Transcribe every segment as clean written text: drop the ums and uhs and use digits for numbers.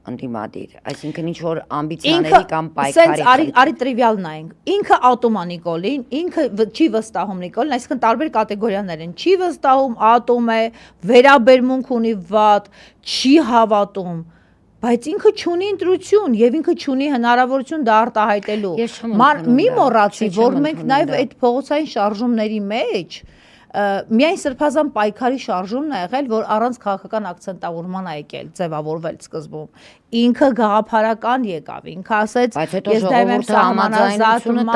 ընդդիմադիր, այսինքն ինչ որ ամբիցիաների կամ պայքարի։ Արի տրիվիալ նայենք։ Ինքը ատոմա Նիկոլին, ինքը չի վստահում Նիկոլին, այսինքն տարբեր կատեգորիաներ են։ Չի վստահում, ատոմ է, վերաբերմունք ունի վատ, չի հավատում, բայց ինքը չունի ընտրություն եւ ինքը չունի հնարավորություն դա արտահայտելու։ Մի մոռացի, որ մենք նաեւ այդ փողոցային շարժումների մեջ միայն սրբազան պայքարի շարժումն է եղել, որ առանց քաղաքական ակցենտավորման է եկել, ձևավորվել սկզբում։ Ինքը գաղափարական եկավ, ինքը ասեց, ես դեմ եմ սահմանազատման,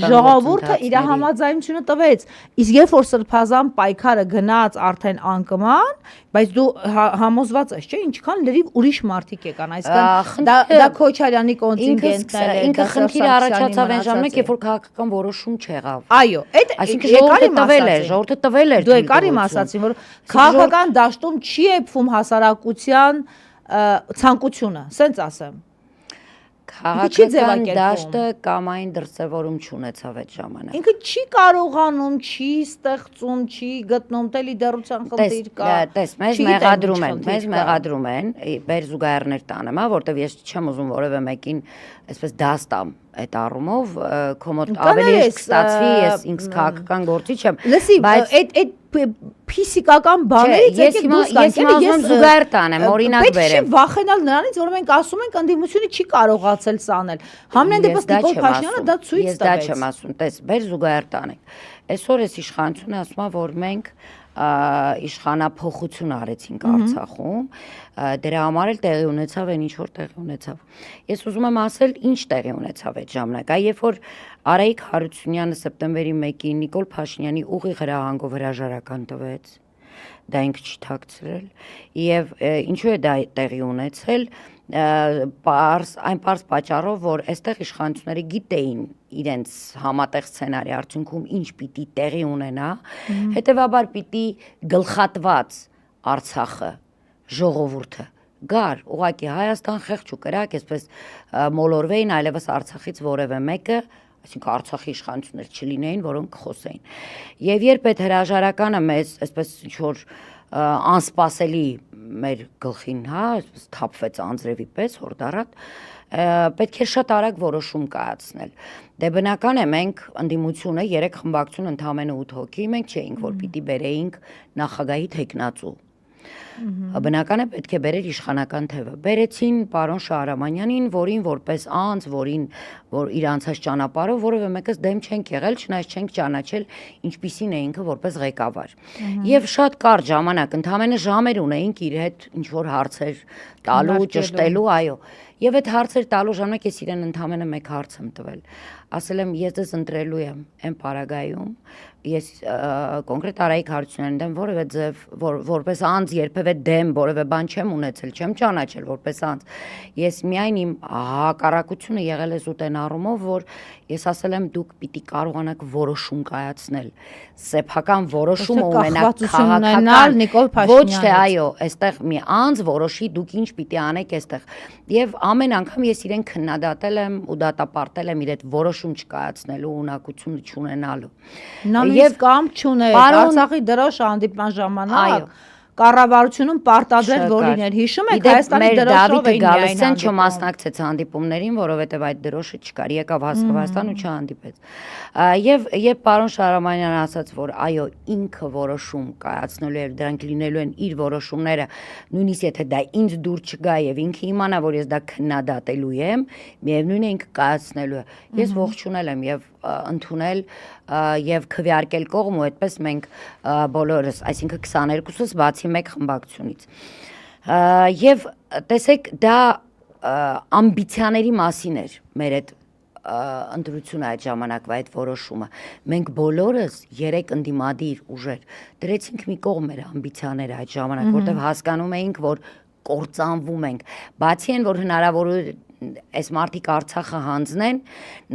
ժողովուրդը իր համաձայնությունը տվեց, իսկ երբ որ սրբազան պայքարը գնաց արդեն անկման, բայց դու համոզված ես, չէ, ինչքան լրիվ ուրիշ մարդիկ եկան, այսինքն դա Քոչարյանի կոնտինգենտն է, ինքը խնդիրը առաջացավ այն ժամանակ, երբ որ քաղաքական որոշում չեղավ։ Այո, այսինքն ժողովուրդը տվել էր, դու եկար իմ ասացին, որ քաղաքական դաշտում չի էփվում հասարակության ցանկությունը, սենց ասեմ։ Քաղաքական դաշտը կամային դրսևորում չունեցավ այդ ժամանակ։ Ինքը չի կարողանում, չի ստեղծում, չի գտնում, տելի դեռության խնդիր կա։ Տես, մեզ մեղադրում են, բեր զուգահեռներ տանեմ, որտեվ ես չեմ ուզում որևէ մեկին այսպես դաս տամ այդ առումով, կոմոդ ավելի կստացվի, ես ինքս քաղաքական գործիչ եմ։ Լսի, այդ ֆիզիկական բաներից եկեք դուրս գանք, ես զուգահեռ տանեմ, օրինակ բերեմ։ Պետք չի վախենալ նրանից, որ մենք ասում ենք ընդդիմությունը չի կարողացել սանել։ Համենայն դեպս Նիկոլ Փաշինյանը դա ցույց տվեց։ Ես դա չեմ ասում, տես, բեր զուգահեռ տանենք։ Այսօր էս իշխանությունը ասում է, որ մենք իշխանափոխություն արեցինք Արցախում, դրա համար էլ տեղի ունեցավ այն ինչ որ տեղի ունեցավ։ Ես ուզում եմ ասել, ինչ տեղի ունեցավ այդ ժամանակ, երբ որ Արայիկ Հարությունյանը սեպտեմբերի 1-ին Նիկոլ Փաշինյանի ուղիղ հրահանգով հրաժարական տվեց, դա ինքը չի թաքցրել, եւ ինչու է դա տեղի ունեցել, այն պարզ պատճառով, որ այստեղ իշխանությունները գիտեին իրենց համատեղ սցենարի արդյունքում ինչ պիտի տեղի ունենա, հետևաբար պիտի գլխատված Արցախը, ժողովուրդը գար, ուղղակի Հայաստան խեղճ ու կրակ, այսպես մոլորվեին, այլևս Արցախից որևէ մեկը, այսինքն Արցախի իշխանություններ չլինեին, որոնք խոսեին։ Եվ երբ այդ հրաժարականը մեզ այսպես ինչ որ անսպասելի մեր գլխին, հա, թափվեց անձրևի պես հորդառատ, պետք է շատ արագ որոշում կայացնել։ Դե բնական է մենք ընդդիմությունը 3 խմբակցություն ընդամենը 8 հոգի, մենք չէինք, որ պիտի բերեինք նախագահի թեկնածու։ Բնական է պետք է բերեր իշխանական թևը։ Բերեցին պարոն Շահրամանյանին, որին որպես անձ, որ իր անցած ճանապարհով որևէ մեկս դեմ չենք եղել, չնայած չենք ճանաչել ինչպիսին է ինքը որպես ղեկավար։ Եվ շատ կարճ ժամանակ, ընդամենը ժամեր ունեինք իր հետ ինչ որ հարցեր տալու, ճշտելու, այո։ Եվ այդ հարցեր տալու ժամանակ ես իրեն ընդամենը մեկ հարց եմ տվել։ Ասել եմ, ես դες ընտրելու եմ այն պարագայում, ես կոնկրետ Արայիկ Հարությունյանին դեմ որևէ ձև, որպես անձ երբևէ դեմ որևէ բան չեմ ունեցել, չեմ ճանաչել որպես անձ։ Ես միայն իմ հակառակությունը եղել է զուտ այն առումով, որ ես ասել եմ դուք պիտի կարողանաք որոշում կայացնել, սեփական որոշում ունենաք քաղաքական, ոչ թե այո, այստեղ մի անձ որոշի դուք ինչ պիտի անեք այստեղ։ Եվ ամեն անգամ ես իրեն քննադատել եմ ու դատապարտել եմ իր այդ որոշում չկայացնելու ունակությունը չունենալու։ Եվ կամ չուներ Արցախի դրոշ հանդիպման ժամանակ կառավարությունում պարտադրել որ լիներ, հիշում եք Հայաստանի դրոշով էին Գալստյան չմասնակցեց հանդիպումներին, որովհետև այդ դրոշը չկար, եկավ Հայաստան ու չհանդիպեց։ Եվ պարոն Շահրամանյանը ասաց, որ այո, ինքը որոշում կայացնելու եւ դրանք լինելու են իր որոշումները, նույնիսկ եթե դա ինձ դուր չգա եւ ինքը իմանա, որ ես դա քննադատելու եմ, միևնույն է ինքը կայացնելու է։ Ես ողջունել եմ եւ ընդունել եւ քվեարկել կողմ ու այդպես մենք բոլորս, այսինքն 22-ս բացի մեկ խմբակցությունից։ Եվ տեսեք, դա ամբիցիաների մասին էր մեր այդ ընտրությունը այդ ժամանակվա այդ որոշումը։ Մենք բոլորս 3 ընդդիմադիր ուժեր դրեցինք մի կողմ մեր ամբիցիաները այդ ժամանակ, որտեղ հասկանում էինք, որ կործանվում ենք, բացի այն, որ հնարավոր այս մարդիկ Արցախը հանձնեն,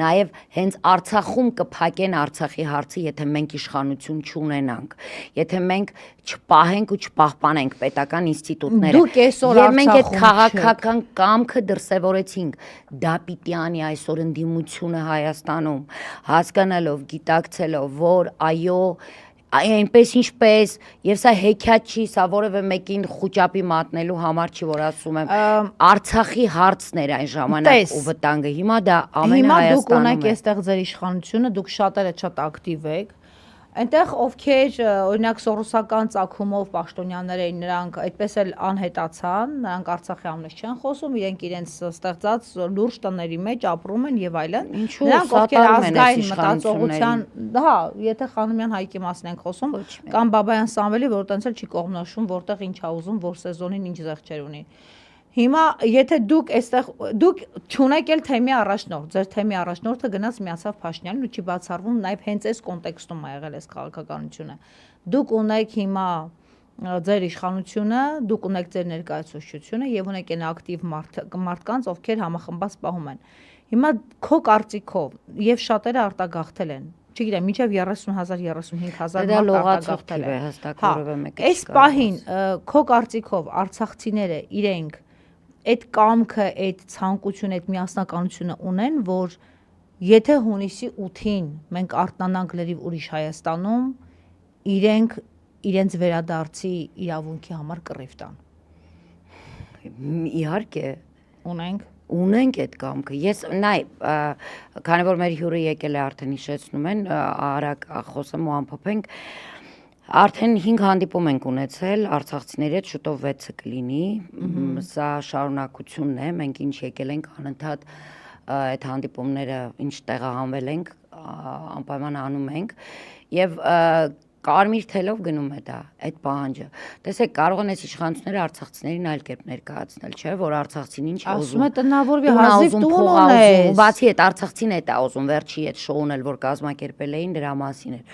նաև հենց Արցախում կփակեն Արցախի հարցը, եթե մենք իշխանություն չունենանք, եթե մենք չպահենք ու չպահպանենք պետական ինստիտուտները։ Եվ մենք այդ քաղաքական կամքը դրսևորեցինք, դա պիտի անի այսօր ընդդիմությունը Հայաստանում, հասկանալով, գիտակցելով, որ այո, այնպես ինչպես եւ սա հեքիաթ չի, սա որևէ մեկին խոճապի մատնելու համար չի, որ ասում եմ Արցախի հարցն էր այն ժամանակ ու վտանգը, հիմա դա ամենը Հայաստանում է։ Հիմա դուք ունեք այստեղ ձեր իշխանությունը, դուք շատերը շատ ակտիվ եք։ Այնտեղ ովքեր օրինակ սորոսական ծագումով պաշտոնյաներ էին, նրանք այդպես էլ անհետացան, նրանք Արցախի ամենից չեն խոսում, իրենց ստեղծած լուրջ տների մեջ ապրում են եւ այլն։ Նրանք ովքեր ազգային մտածողության, հա, եթե Խանոմյան Հայկի մասն ենք խոսում, կամ Բաբայան Սամվելի, որ տենց էլ չի կողմնորոշում, որտեղ ինչ ա ուզում, որ սեզոնին ինչ զեղչեր ունի։ Հիմա եթե դուք այստեղ դուք չունեք էլ թեմի առաջնորդ, ձեր թեմի առաջնորդը գնաց միացավ Փաշինյանին ու չի բացառվում նաև հենց այս կոնտեքստում ա եղել այս քաղաքականությունը։ Դուք ունեք հիմա ձեր իշխանությունը, դուք ունեք ձեր ներկայացուցչությունը եւ ունեք այն ակտիվ մարդկանց, ովքեր համախմբած պահում են։ Հիմա քո կարծիքով եւ շատերը արտագաղթել են, չգիտեմ, մինչև 30,000-35,000 մարդ արտագաղթել է, հստակ որևէ մեկը։ Այս պահին քո կարծիքով արցախցիները իրենք այդ կամքը, այդ ցանկությունը, այդ միասնականությունը ունեն, որ եթե հունիսի 8-ին մենք արթնանանք լրիվ ուրիշ Հայաստանում, իրենց վերադարձի իրավունքի համար կռիվ տան։ Իհարկե, ունենք այդ կամքը։ Ես նայ, քանի որ մեր հյուրը եկել է արդեն հիշեցնում են, արագ խոսեմ ու ամփոփենք, արդեն 5 հանդիպում ենք ունեցել արցախցիների հետ, շուտով 6-ը կլինի, սա շարունակությունն է, մենք ինչ եկել ենք անընդհատ այդ հանդիպումները ինչ տեղահանվել ենք, անպայման անում ենք եւ կարմիր թելով գնում է դա, այդ պահանջը։ Տեսեք, կարող են այս իշխանությունները արցախցիներին այլ կերպ ներկայացնել, չէ՞, որ արցախցին ինչ ուզում։ Ասում է տնավորվի հազիվ տուն ունես։ Բացի այդ արցախցին է դա ուզում, վերջի այդ շոուն էլ որ կազմակերպել էին դրա մասին էր։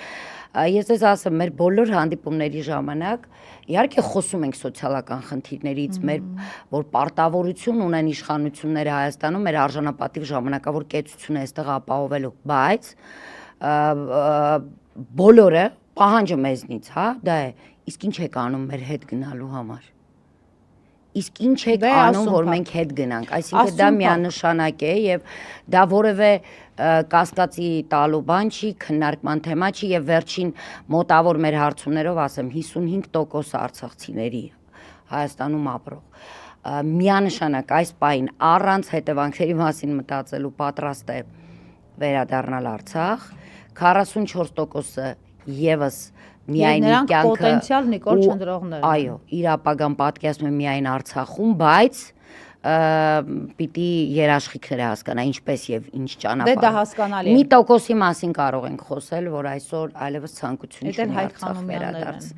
Ես ես ասեմ, մեր բոլոր հանդիպումների ժամանակ իհարկե խոսում ենք սոցիալական խնդիրներից, մեր որ պարտավորություն ունեն իշխանությունները Հայաստանում մեր արժանապատիվ ժամանակավոր կեցությունը այստեղ ապահովելու, բայց բոլորը պահանջը մեզնից, հա, դա է, իսկ ինչ եք անում մեր հետ գնալու համար։ Իսկ ինչ եք անում, որ մենք հետ գնանք, այսինքն դա միանշանակ է եւ դա որևէ կասկածի տալու բան չի, քննարկման թեմա չի եւ վերջին մոտավոր մեր հարցումներով ասեմ 55% արցախցիների Հայաստանում ապրող միանշանակ այս պահին առանց հետևանքների մասին մտածելու պատրաստ է վերադառնալ Արցախ, 44%-ը եւս միայն նրանք պոտենցիալ Նիկոլ Չնդրողներ։ Այո, իր ապագան պատկերացնում է միայն Արցախում, բայց պիտի երաշխիքները հասկանա ինչպես եւ ինչ ճանապարհ։ Դե դա հասկանալի է։ Մի տոկոսի մասին կարող ենք խոսել, որ այսօր այլևս ցանկություն չունի Այդ էլ Հայկ Արցախ Խանոմյաններն են։ վերադարձ։